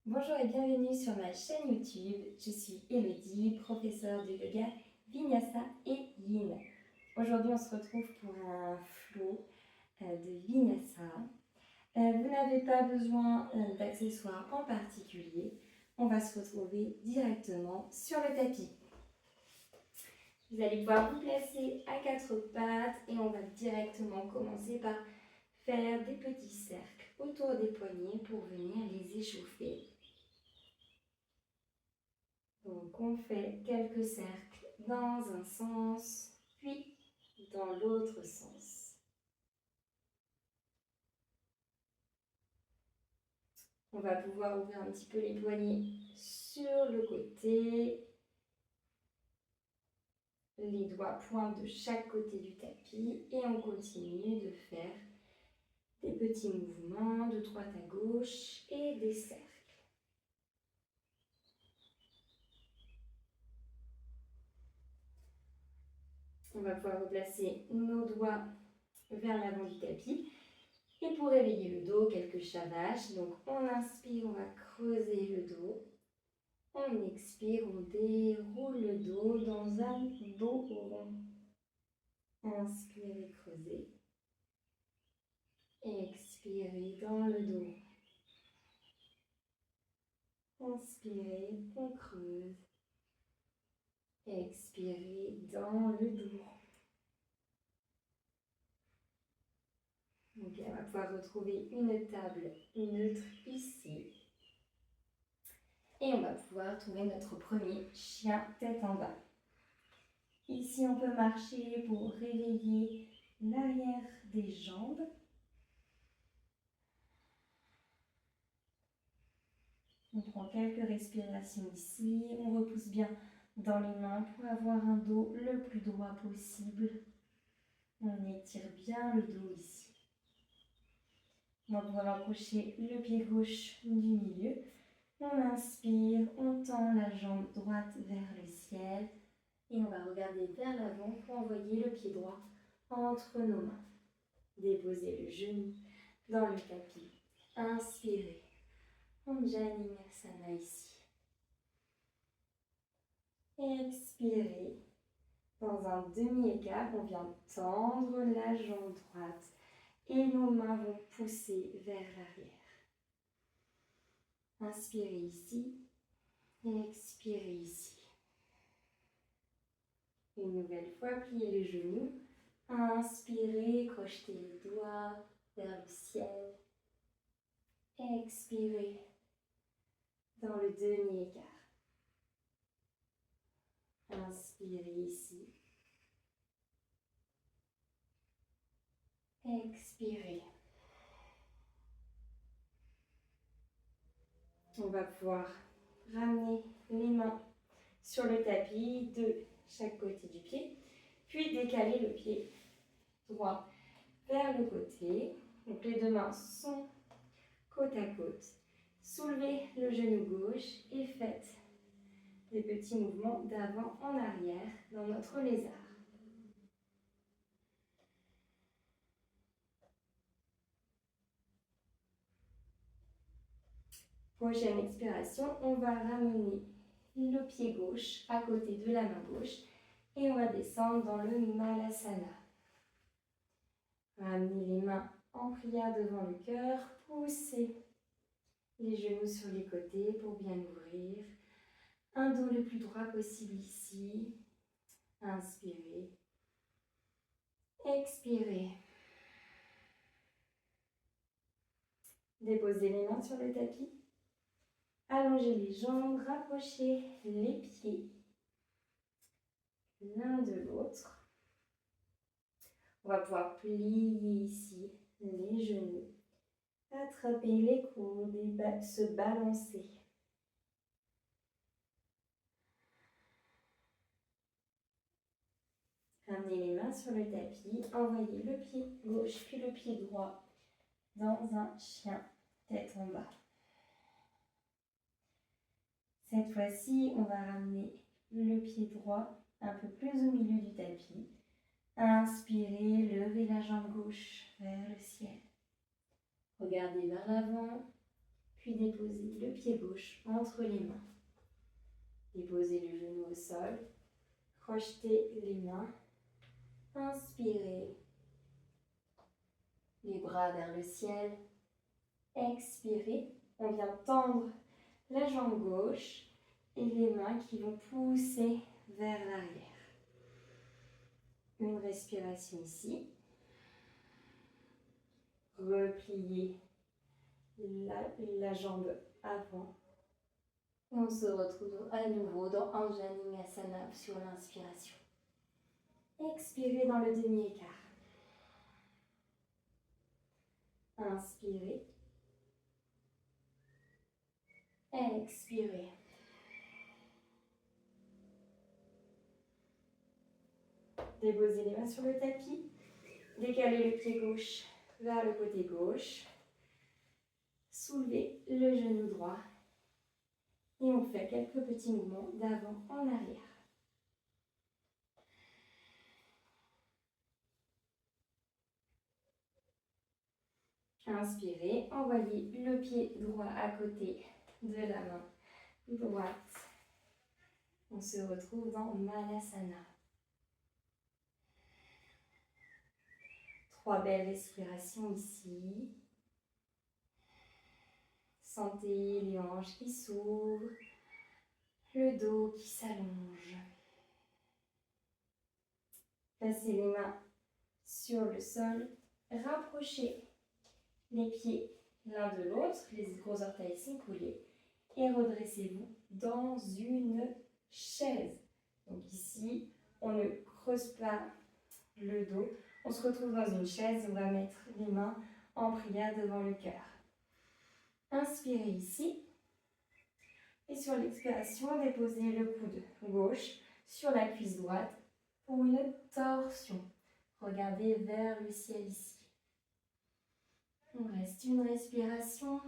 Bonjour et bienvenue sur ma chaîne YouTube. Je suis Elodie, professeure de yoga Vinyasa et Yin. Aujourd'hui, on se retrouve pour un flow de Vinyasa. Vous n'avez pas besoin d'accessoires en particulier. On va se retrouver directement sur le tapis. Vous allez pouvoir vous placer à quatre pattes et on va directement commencer par faire des petits cercles autour des poignets pour venir les échauffer. Donc on fait quelques cercles dans un sens, puis dans l'autre sens. On va pouvoir ouvrir un petit peu les poignets sur le côté. Les doigts pointent de chaque côté du tapis et on continue de faire des petits mouvements de droite à gauche et des cercles. On va pouvoir replacer nos doigts vers l'avant du tapis. Et pour réveiller le dos, quelques chavaches. Donc on inspire, on va creuser le dos. On expire, on déroule le dos dans un dos rond. Inspirez, creusez. Expirez dans le dos. Inspirez, on creuse. Expirez dans le dos. Ok, on va pouvoir retrouver une table neutre ici. Et on va pouvoir trouver notre premier chien tête en bas. Ici, on peut marcher pour réveiller l'arrière des jambes. On prend quelques respirations ici. On repousse bien dans les mains pour avoir un dos le plus droit possible. On étire bien le dos ici. On va pouvoir approcher le pied gauche du milieu. On inspire, on tend la jambe droite vers le ciel. Et on va regarder vers l'avant pour envoyer le pied droit entre nos mains. Déposez le genou dans le tapis. Inspirez. Anjalinasana ici. Expirez. Dans un demi-écart, on vient tendre la jambe droite et nos mains vont pousser vers l'arrière. Inspirez ici. Expirez ici. Une nouvelle fois, pliez les genoux. Inspirez, crochetez les doigts vers le ciel. Expirez dans le demi-écart. Inspirez ici. Expirez. On va pouvoir ramener les mains sur le tapis de chaque côté du pied, puis décaler le pied droit vers le côté. Donc les deux mains sont côte à côte. Soulevez le genou gauche et faites des petits mouvements d'avant en arrière dans notre lézard. Prochaine expiration, on va ramener le pied gauche à côté de la main gauche et on va descendre dans le Malasana. Ramenez les mains en prière devant le cœur, poussez les genoux sur les côtés pour bien ouvrir. Un dos le plus droit possible ici. Inspirez. Expirez. Déposez les mains sur le tapis. Allongez les jambes, rapprochez les pieds l'un de l'autre. On va pouvoir plier ici les genoux, attraper les coudes et se balancer. Ramenez les mains sur le tapis, envoyez le pied gauche puis le pied droit dans un chien tête en bas. Cette fois-ci, on va ramener le pied droit un peu plus au milieu du tapis. Inspirez, levez la jambe gauche vers le ciel. Regardez vers l'avant, Puis déposez le pied gauche entre les mains. Déposez le genou au sol. Crochetez les mains. Inspirez. Les bras vers le ciel. Expirez. On vient tendre la jambe gauche et les mains qui vont pousser vers l'arrière. Une respiration ici. Repliez la jambe avant. On se retrouve à nouveau dans Anjaningasana sur l'inspiration. Expirez dans le demi-écart. Inspirez. Expirez. Déposez les mains sur le tapis. Décalez le pied gauche vers le côté gauche. Soulevez le genou droit. Et on fait quelques petits mouvements d'avant en arrière. Inspirez, envoyez le pied droit à côté de la main droite. On se retrouve dans Malasana. 3 belles respirations ici. Sentez les hanches qui s'ouvrent, le dos qui s'allonge. Placez les mains sur le sol, rapprochez les pieds l'un de l'autre, les gros orteils sont collés et redressez-vous dans une chaise. Donc ici, on ne creuse pas le dos, on se retrouve dans une chaise, on va mettre les mains en prière devant le cœur. Inspirez ici et sur l'expiration, déposez le coude gauche sur la cuisse droite pour une torsion. Regardez vers le ciel ici. On reste une respiration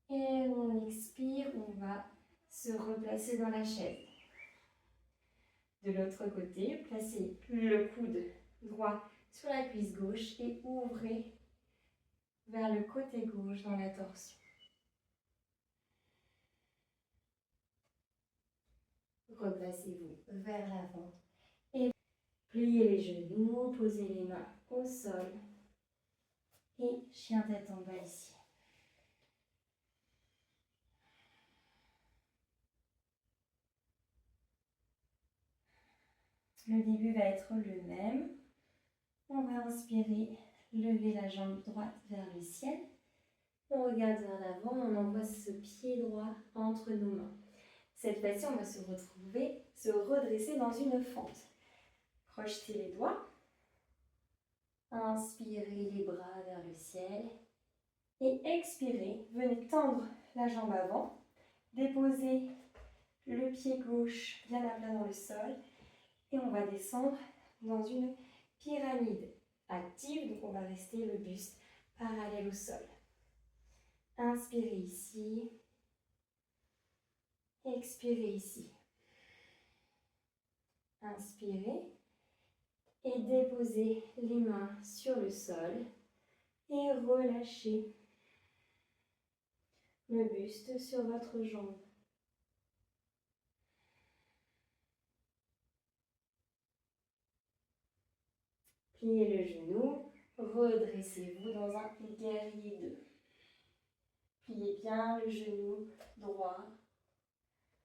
et on expire, on va se replacer dans la chaise. De l'autre côté, placez le coude droit sur la cuisse gauche et ouvrez vers le côté gauche dans la torsion. Replacez-vous vers l'avant et pliez les genoux, posez les mains au sol et chien tête en bas ici. Le début va être le même. On va inspirer, lever la jambe droite vers le ciel. On regarde vers l'avant, on envoie ce pied droit entre nos mains. Cette fois-ci, on va se retrouver, se redresser dans une fente. Crochetez les doigts. Inspirez les bras vers le ciel. Et expirez, venez tendre la jambe avant. Déposez le pied gauche bien à plat dans le sol. Et on va descendre dans une pyramide active. Donc on va rester le buste parallèle au sol. Inspirez ici. Expirez ici. Inspirez. Et déposez les mains sur le sol. Et relâchez le buste sur votre jambe. Pliez le genou, redressez-vous dans un guerrier 2. Pliez bien le genou droit,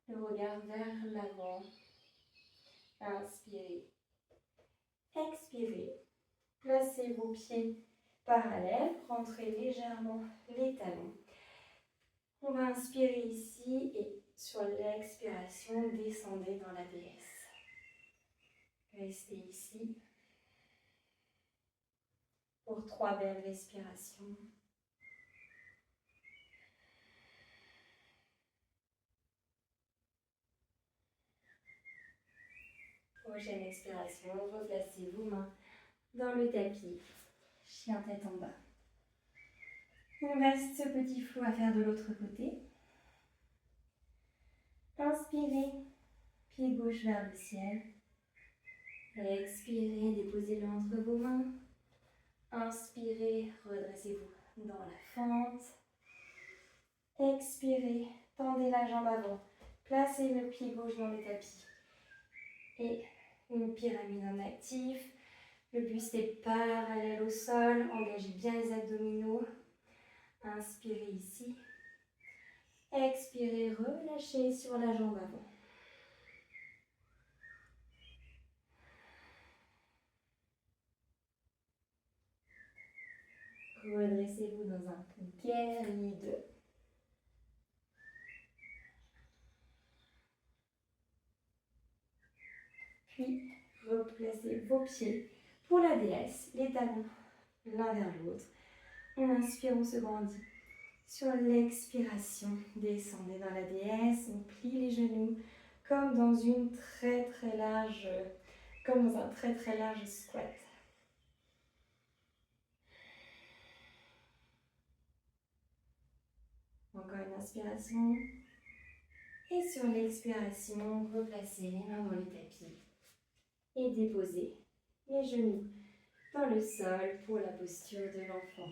le regard vers l'avant. Inspirez. Expirez. Placez vos pieds parallèles, rentrez légèrement les talons. On va inspirer ici et sur l'expiration, descendez dans la déesse. Restez ici pour 3 belles respirations. Prochaine expiration, replacez vos mains dans le tapis, chien tête en bas. Il reste ce petit flou à faire de l'autre côté. Inspirez, pied gauche vers le ciel. Expirez, déposez-le entre vos mains. Inspirez, redressez-vous dans la fente. Expirez, tendez la jambe avant. Placez le pied gauche dans le tapis. Et une pyramide en actif. Le buste est parallèle au sol. Engagez bien les abdominaux. Inspirez ici. Expirez, relâchez sur la jambe avant. Redressez-vous dans un guerrier 2. Puis, replacez vos pieds pour la déesse, les talons l'un vers l'autre. On inspire, on se grandit. Sur l'expiration, descendez dans la déesse, on plie les genoux comme dans une très large, comme dans un très large squat. Encore une inspiration. Et sur l'expiration, replacez les mains dans le tapis et déposez les genoux dans le sol pour la posture de l'enfant.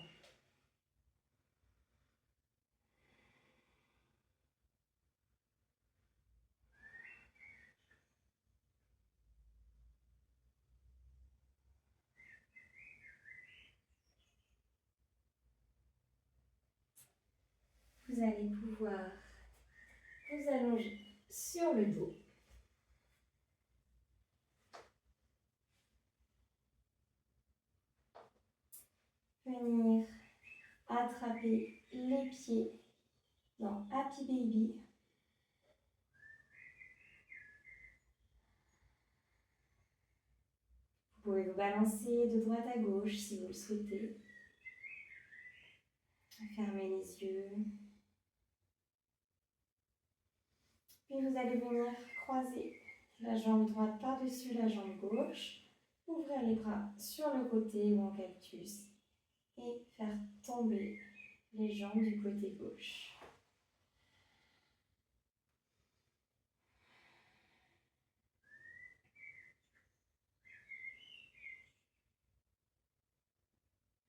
Vous allez pouvoir vous allonger sur le dos. Venir attraper les pieds dans Happy Baby. Vous pouvez vous balancer de droite à gauche si vous le souhaitez. Fermez les yeux. Puis vous allez venir croiser la jambe droite par-dessus la jambe gauche. Ouvrir les bras sur le côté ou en cactus. Et faire tomber les jambes du côté gauche.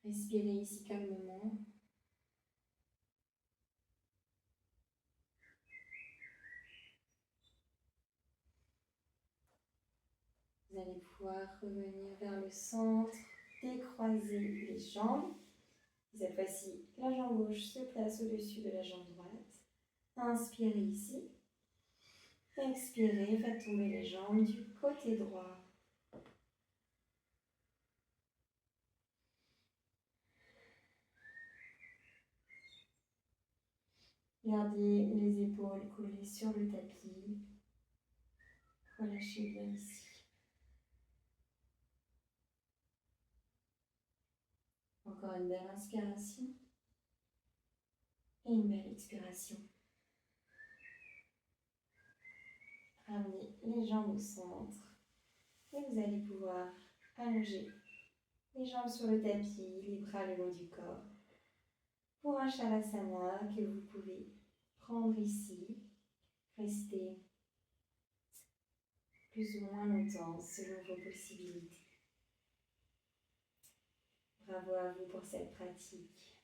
Respirez ici calmement. Vous allez pouvoir revenir vers le centre, décroiser les jambes. Cette fois-ci, la jambe gauche se place au-dessus de la jambe droite. Inspirez ici. Expirez, faites tomber les jambes du côté droit. Gardez les épaules collées sur le tapis. Relâchez bien ici. Encore une belle inspiration. Et une belle expiration. Ramenez les jambes au centre. Et vous allez pouvoir allonger les jambes sur le tapis, les bras le long du corps. Pour un Shavasana que vous pouvez prendre ici, rester plus ou moins longtemps selon vos possibilités. Bravo à vous pour cette pratique.